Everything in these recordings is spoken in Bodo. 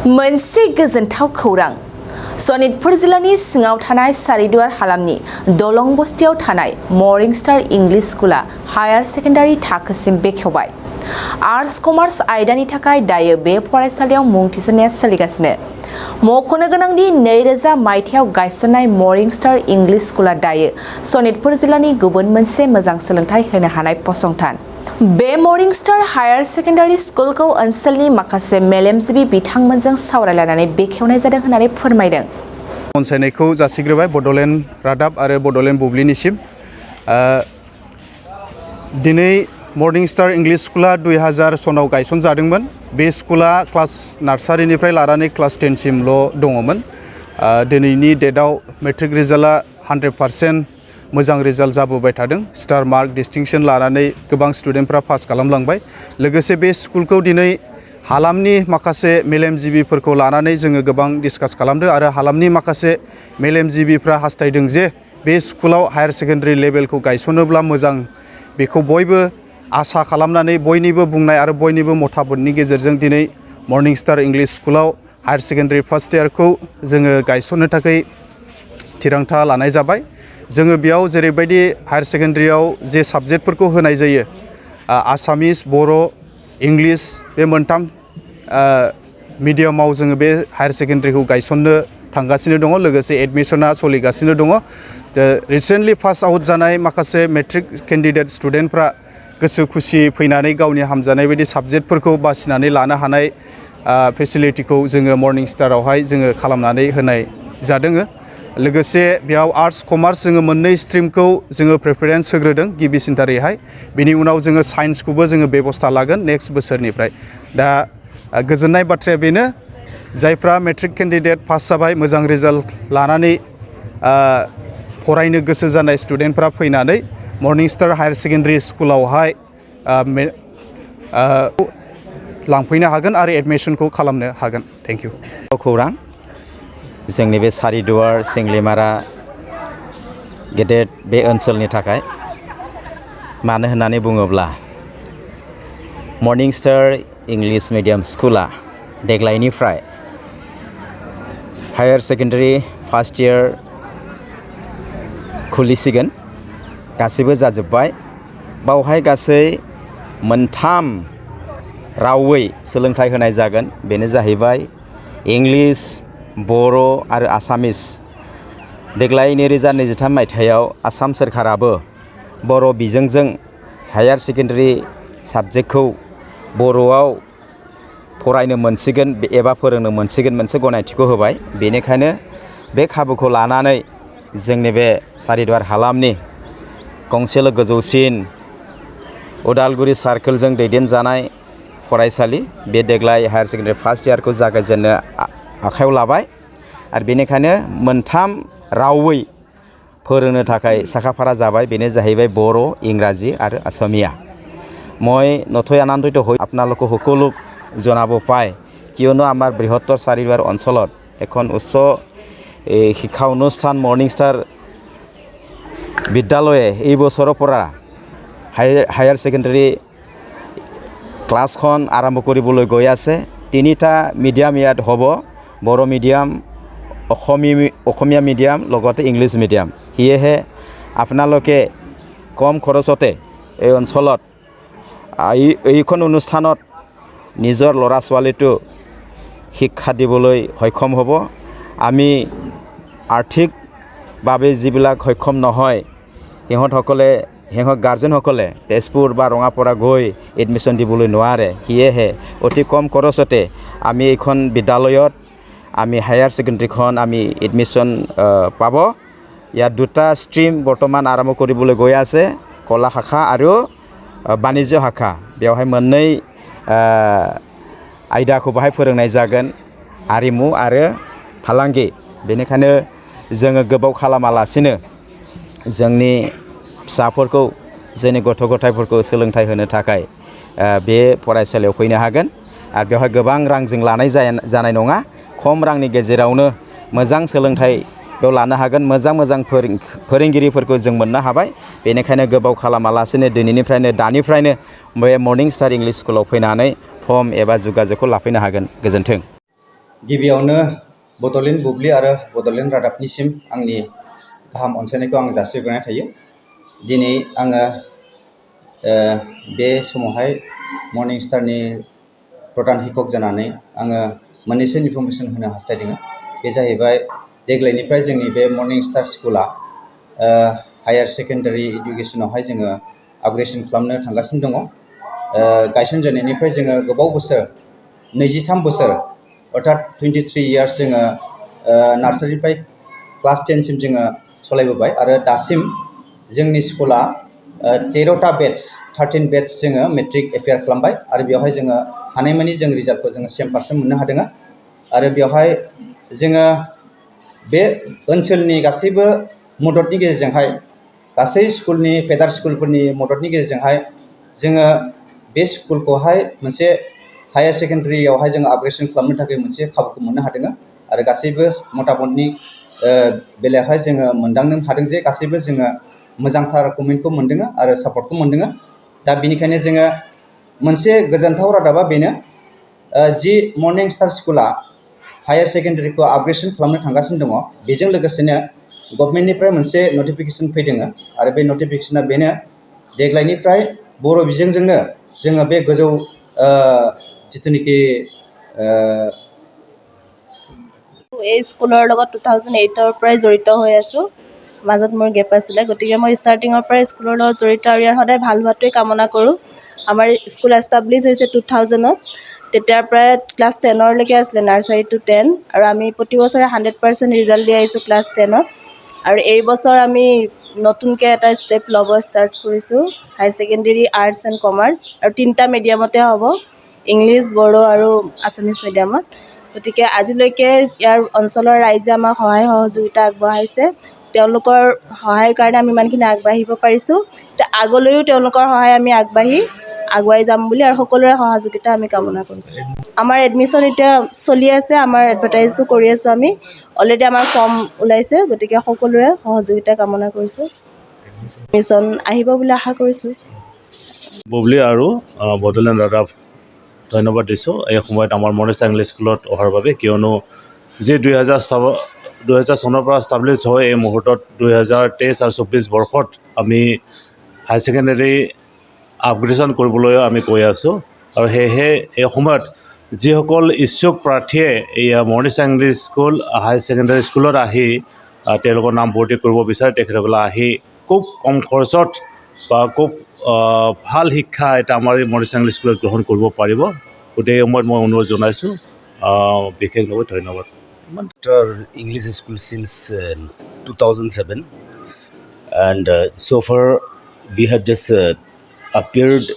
मोनसे गोजोनथाव खौरां सनितपुर जिल्लानि सिङाव थानाय सारिदुवार हालामनि दलं बस्तियाव थानाय मर्निं स्टार इंलिश स्कुला हायार सेकेन्डारि थाखोसिम बेखेवबाय। आर्ट्स कमार्स आयदानि थाखाय दायो बे फरायसालियाव मुं थिसननाया सोलिगासिनो। मख'नो गोनांदि 2000 मायथाइयाव गायसननाय मर्निं स्टार इंलिश स्कुला दायो सनितपुर जिल्लानि गुबुन मोनसे मोजां सोलोंथाइ होनो हानाय फसंथान। बे मर्निं स्टार हायार सेकेन्डारि स्कुलखौ ओनसोलनि माखासे मेलेमजिबि बिथांमोनजों सावरायलायनानै बेखेवनाय जादों होननानै फोरमायदों। अनसायनायखौ जासिग्रोबाय बड'लेण्ड रादाब आरो बड'लेण्ड बुब्लिनिसिम। दिनै मर्निं स्टार इंलिश स्कुला 2000 सनाव गायसनजादोंमोन। बे स्कुला क्लास नार्सारिनिफ्राय लानानै क्लास 10 सिमल' दङमोन। दिनैनि डेटआव मेट्रिक रिजाल्टआ 100% मोजां रिजाल्ट जाबोबाय थादों। स्टार मार्क डिस्टिंक्शन लानानै गोबां स्टुडेन्टफ्रा पास खालामलांबाय। लोगोसे बे स्कुलखौ दिनै हालामनि माखासे मेलेमजिबिफोरखौ लानानै जोङो गोबां डिसकास खालामदों आरो हालामनि माखासे मेलेमजिबिफ्रा हास्थायदों जे बे स्कुलाव हायार सेकेन्डारि लेभेलखौ गायसनोब्ला मोजां, बेखौ बयबो आसा खालामनानै बयनिबो बुंनाय आरो बयनिबो मतामतनि गेजेरजों दिनै मर्निं स्टार इंलिश स्कुलाव हायार सेकेन्डारि फार्स्ट इयारखौ जोङो गायसननो थाखाय थिरांथा लानाय जाबाय। जोङो बेयाव जेरैबायदि हायार सेकेन्डारियाव जे साबजेक्टफोरखौ होनाय जायो, आसामिस, बर', इंलिश, बे मोनथाम मिडियामाव जोङो बे हायार सेकेन्डारिखौ गायसननो थांगासिनो दङ। लोगोसे एडमिसना सोलिगासिनो दङ। रिसेन्टलि पास आउट जानाय माखासे मेट्रिक केन्डिडेट स्टुडेन्टफ्रा गोसो खुसि फैनानै गावनि हामजानाय बायदि साबजेक्टफोरखौ बासिनानै लानो हानाय फेसिलिटिखौ जोङो मर्निं स्टारावहाय जोङो खालामनानै होनाय जादों। लोगोसे बेयाव आर्ट्स कमार्स जोङो मोननै स्ट्रिमखौ जोङो प्रेफारेन्स होग्रोदों गिबिसिनथारैहाय। बिनि उनाव जोङो साइन्सखौबो जोङो बेबस्था लागोन नेक्स्ट बोसोरनिफ्राय। दा गोजोननाय बाथ्राया बेनो, जायफ्रा मेट्रिक केन्डिडेट पास जाबाय, मोजां रिजाल्ट लानानै फरायनो गोसो जानाय स्टुडेन्टफ्रा फैनानै मर्निं स्टार हायार सेकेन्डारि स्कुलावहाय लांफैनो हागोन आरो एडमिसनखौ खालामनो हागोन। Thank you. खौरां जोंनि बे सारिदुवार सिंलिमारा गेदेर बे ओनसोलनि थाखाय, मानो होननानै बुङोब्ला मर्निं स्टार इंलिश मिडियाम स्कुला देग्लायनिफ्राय हायार सेकेन्डारि फार्स्ट इयार खुलिसिगोन। गासैबो जाजोब्बाय। बावहाय गासै मोनथाम रावै सोलोंथाइ होनाय जागोन। बेनो जाहैबाय इंलिश, बर' आरो आसामिस। देग्लाय 2023 मायथाइयाव आसाम सोरखाराबो बर' बिजोंजों हायार सेकेन्डारि साबजेक्टखौ बर'आव फरायनो मोनसिगोन एबा फोरोंनो मोनसिगोन मोनसे गनायथिखौ होबाय। बेनिखायनो बे खाबुखौ लानानै जोंनि बे सारिदुवार हालामनि गंसेल' गोजौसिन उदालगुरि सार्कोलजों दैदेनजानाय फरायसालि बे देग्लाय हायार सेकेन्डारि फार्स्ट इयारखौ जागायजेननो आखायाव लाबाय। आरो बेनिखायनो मोनथाम रावै फोरोंनो थाखाय साखाफारा जाबाय। बेनो जाहैबाय बर', ইংৰাজী আৰু অসমীয়া। মই নথৈ আনন্দিত হৈ আপোনালোকক সকলোক জনাব পাই, কিয়নো আমাৰ বৃহত্তৰ চাৰিদুৱাৰ অঞ্চলত এখন উচ্চ শিক্ষা অনুষ্ঠান মৰ্নিং ষ্টাৰ বিদ্যালয়ে এই বছৰৰ পৰা হায়াৰ সেকেন্ডাৰী ক্লাছখন আৰম্ভ কৰিবলৈ গৈ আছে। 3টা মিডিয়াম ইয়াত হ'ব, বড়ো মিডিয়াম, অসমীয়া মিডিয়াম, লগতে ইংলিছ মিডিয়াম। সেয়েহে আপোনালোকে কম খৰচতে এই অঞ্চলত এইখন অনুষ্ঠানত নিজৰ ল'ৰা ছোৱালীটো শিক্ষা দিবলৈ সক্ষম হ'ব। আমি আৰ্থিকভাৱে যিবিলাক সক্ষম নহয়, সিহঁত গাৰ্জেনসকলে তেজপুৰ বা ৰঙাপাৰা গৈ এডমিশ্যন দিবলৈ নোৱাৰে। সেয়েহে অতি কম খৰচতে আমি এইখন বিদ্যালয়ত আমি হায়াৰ সেকেন্ডাৰীখন আমি এডমিশ্যন পাব। ইয়াত 2টা ষ্ট্ৰীম বৰ্তমান আৰম্ভ কৰিবলৈ গৈ আছে, কলা শাখা আৰু বাণিজ্য শাখা। बेवहाय मोननै आयदाखौ बाहाय फोरोंनाय जागोन, आरिमु आरो फालांगि। बेनिखायनो जोङो गोबाव खालामालासिनो जोंनि फिसाफोरखौ, जोंनि गथ' गथायफोरखौ सोलोंथाइ होनो थाखाय बे फरायसालियाव फैनो हागोन। आरो बेवहाय गोबां रांजों लानाय जानाय नङा, खम रांनि गेजेरावनो मोजां सोलोंथाइ बेयाव लानो हागोन। मोजां फोरोंगिरिफोरखौ जों मोननो हाबाय। बेनिखायनो गोबाव खालामालासिनो दानिफ्रायनो बे मर्निं स्टार इंलिश स्कुलाव फैनानै फर्म एबा जुगाजुगखौ लाफैनो हागोन। गोजोन्थों। गिबियावनो बड'लेण्ड बुब्लि आरो बड'लेण्ड रादाबनिसिम आंनि गाहाम अनसायनायखौ आं जासिग्रोनाय थायो। दिनै आङो बे समावहाय मर्निं स्टारनि प्रधान शिक्षक जानानै आङो मोननैसो इनफरमेसन होनो हास्थायदों। बे जाहैबाय देग्लायनिफ्राय जोंनि बे मर्निं स्टार स्कुला हायार सेकेन्डारि इडुकेसनावहाय जोङो आपग्रेडेसन खालामनो थांगासिनो दङ। गायसनजानायनिफ्राय जोङो गोबाव बोसोर 23 बोसोर अर्थात 23 इयार्स जोङो नार्सारिनिफ्राय क्लास 10 सिम जोङो सालायबोबाय आरो दासिम जोंनि स्कुला 13टा बेच 13 बेच जोङो मेट्रिक एपियार खालामबाय आरो बेवहाय जोङो हानायमानि जों रिजाल्टखौ जोङो 100% मोननो हादों आरो बेवहाय जोङो बे ओनसोलनि गासैबो मददनि गेजेरजोंहाय गासै स्कुलनि फेडार स्कुलफोरनि मददनि गेजेरजोंहाय जोङो बे स्कुलखौहाय मोनसे हायार सेकेन्डारियावहाय जोङो आपग्रेडेसन खालामनो थाखाय मोनसे खाबुखौ मोननो हादों आरो गासैबो मतामतनि बेलायावहाय जोङो मोनदांनो हादों जे गासैबो जोङो मोजांथार कमेन्टखौ मोनदों आरो सापर्टखौ मोनदों। दा बेनिखायनो जोङो मोनसे गोजोनथाव रादाबा बेनो जि मर्निं स्टार स्कुला हायार सेकेन्डारिखौ आपग्रेडेसन खालामनो थांगासिनो दङ। बेजों लोगोसेनो गभर्नमेन्टनिफ्राय मोनसे नटिफिकेसन फैदों आरो बे नटिफिकेसना बेनो देग्लायनिफ्राय बर' बिजोंजोंनो जोङो बे गोजौ जिथुनिखि এই স্কুলৰ লগত 2008ৰ পৰাই জড়িত হৈ আছোঁ। মাজত মোৰ গেপ আছিলে, গতিকে মই ষ্টাৰ্টিঙৰ পৰাই স্কুলৰ লগত জড়িত আৰু ইয়াৰ সদায় ভাল হোৱাটোৱে কামনা কৰোঁ। আমাৰ স্কুল এষ্টাব্লিছ হৈছে 2000ত। তেতিয়াৰ পৰাই ক্লাছ 10লৈকে আছিলে, নাৰ্চাৰী টু 10, আৰু আমি প্ৰতি বছৰে 100% ৰিজাল্ট দি আহিছোঁ ক্লাছ 10ত। আৰু এই বছৰ আমি নতুনকৈ এটা ষ্টেপ ল'ব ষ্টাৰ্ট কৰিছোঁ, high secondary arts and commerce, আৰু 3টা মিডিয়ামতে হ'ব, ইংলিছ, বড়ো আৰু আছামিজ মিডিয়ামত। গতিকে আজিলৈকে ইয়াৰ অঞ্চলৰ ৰাইজে আমাক সহায় সহযোগিতা আগবঢ়াইছে। তেওঁলোকৰ সহায়ৰ কাৰণে আমি ইমানখিনি আগবাঢ়িব পাৰিছোঁ। আগলৈও তেওঁলোকৰ সহায় আমি আগুৱাই যাম বুলি আৰু সকলোৰে সহযোগিতা আমি কামনা কৰিছোঁ। আমাৰ এডমিশ্যন এতিয়া চলি আছে, আমাৰ এডভাৰটাইজো কৰি আছোঁ আমি। অলৰেডি আমাৰ ফৰ্ম ওলাইছে, গতিকে সকলোৰে সহযোগিতা কামনা কৰিছোঁ। এডমিশ্যন আহিব বুলি আশা কৰিছোঁ। বুবলি আৰু বডোলেণ্ড ৰাদাব ধন্যবাদ দিছোঁ এই সময়ত আমাৰ মৰ্নিং ষ্টাৰ ইংলিছ স্কুলত অহাৰ বাবে, কিয়নো যি 2000 চনৰ পৰা ষ্টাব্লিছ হয় এই মুহূৰ্তত 2023 আৰু 24 বৰ্ষত আমি হাই ছেকেণ্ডেৰী আপগ্ৰেডেশ্যন কৰিবলৈ আমি কৈ আছোঁ। আৰু সেয়েহে এই সময়ত যিসকল ইচ্ছুক প্ৰাৰ্থীয়ে এই morning star English school high secondary স্কুলত আহি তেওঁলোকৰ নাম ভৰ্তি কৰিব বিচাৰে, তেখেতসকলে আহি খুব কম খৰচত বা খুব ভাল শিক্ষা এটা আমাৰ এই মৰ্নিং ষ্টাৰ ইংলিছ স্কুলত গ্ৰহণ কৰিব পাৰিব। গতিকে এই সময়ত মই অনুৰোধ জনাইছোঁ। বিশেষভাৱে ধন্যবাদ। English school since 2007, and so far we have just appeared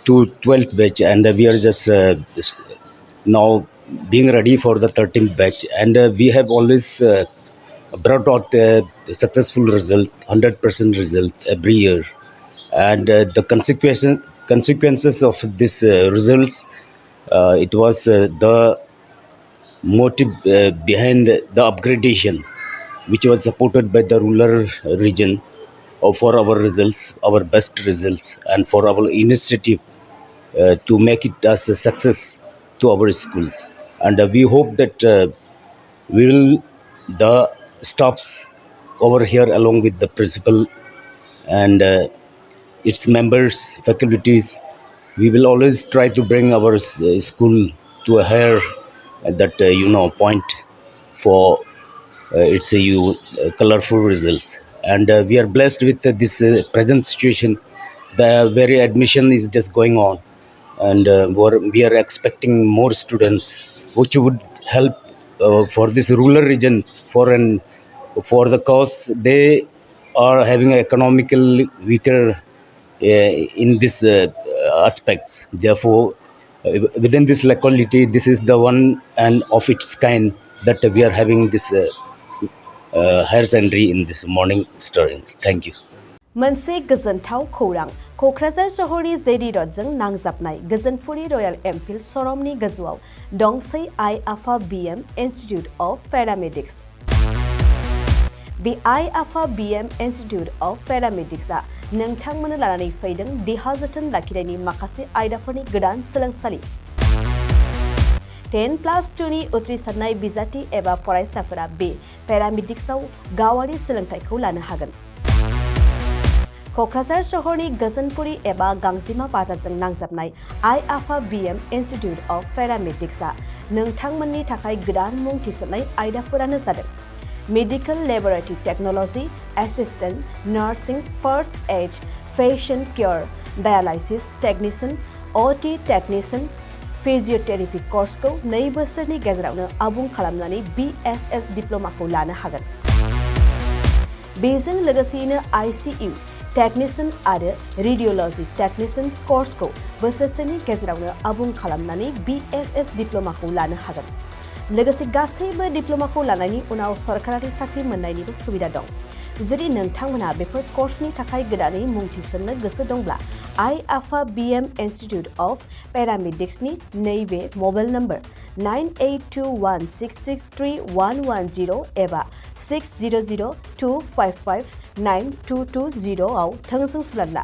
to 12th batch, and we are just now being ready for the 13th batch, and we have always brought out a successful result, 100% result every year, and the consequences of this results, it was the motive behind the upgradation, which was supported by the rural region for our results, our best results, and for our initiative to make it as a success to our schools. And we hope that we will, the staffs over here along with the principal and its members, faculties, we will always try to bring our school to a higher that point for its colorful results. And we are blessed with this present situation. The very admission is just going on, and we are expecting more students, which would help for this rural region for the cause they are having economical weaker in this aspects. Therefore, within this locality, this is the one and of its kind that we are having this higher secondary in this morning star. Thank you. मोनसे गोजोनथाव खौरां, क'क्राझार सहरनि जेडि रडजों नांजाबनाय गोजोनपुरि रयेल एनफिल्ड श'रुमनि गोजौआव दंसै आइ आफा बिएम इन्स्टिटिउट अफ पेरामेडिक्स। बे आइ आफा बिएम इन्स्टिटिउट अफ पेरामेडिक्सआ नोंथांमोननो लानानै फैदों देहा जोथोन लाखिनायनि माखासे आयदाफोरनि गोदान सोलोंसालि। 10+2नि उथ्रिसारनाय बिजाथि एबा फरायसाफोरा बे पेरामेडिक्सआव गावारि सोलोंथाइखौ लानो हागोन। क'क्राझार सहरनि गोजोनपुरी एबा गांजिमा बाजारजों नांजाबनाय आइ आफा BM इन्स्टिटिउट अफ पेरामेडिक्सआ नोंथांमोननि थाखाय गोदान मुं थिसननाय आयदाफोरानो जादों medical laboratory technology, assistant, nursing, first aid, patient care, dialysis technician, OT technician, physiotherapy कर्सखौ 2 बोसोरनि गेजेरावनो आबुं खालामनानै BSS डिप्ल'माखौ लानो हागोन। बेजों लोगोसेयैनो ICU टेक्निशियान आरो रेडियोल'जी टेक्निशियान कर्सखौ बोसोरसेनि गेजेरावनो आबुं खालामनानै BSS डिप्ल'माखौ लानो हागोन। लोगोसे गासैबो डिप्ल'माखौ लानायनि उनाव सरकारि साख्रि मोननायनिबो सुबिदा दं। जुदि नोंथांमोना बेफोर कर्सनि थाखाय गोदानै मुं थिसननो गोसो दंब्ला आइ आफा BM इन्स्टिटिउट अफ पेरामेडिक्सनि नैबे मबाइल नम्बर 9821663110 एबा 6002559220 आव थोंजों सुलाद ला।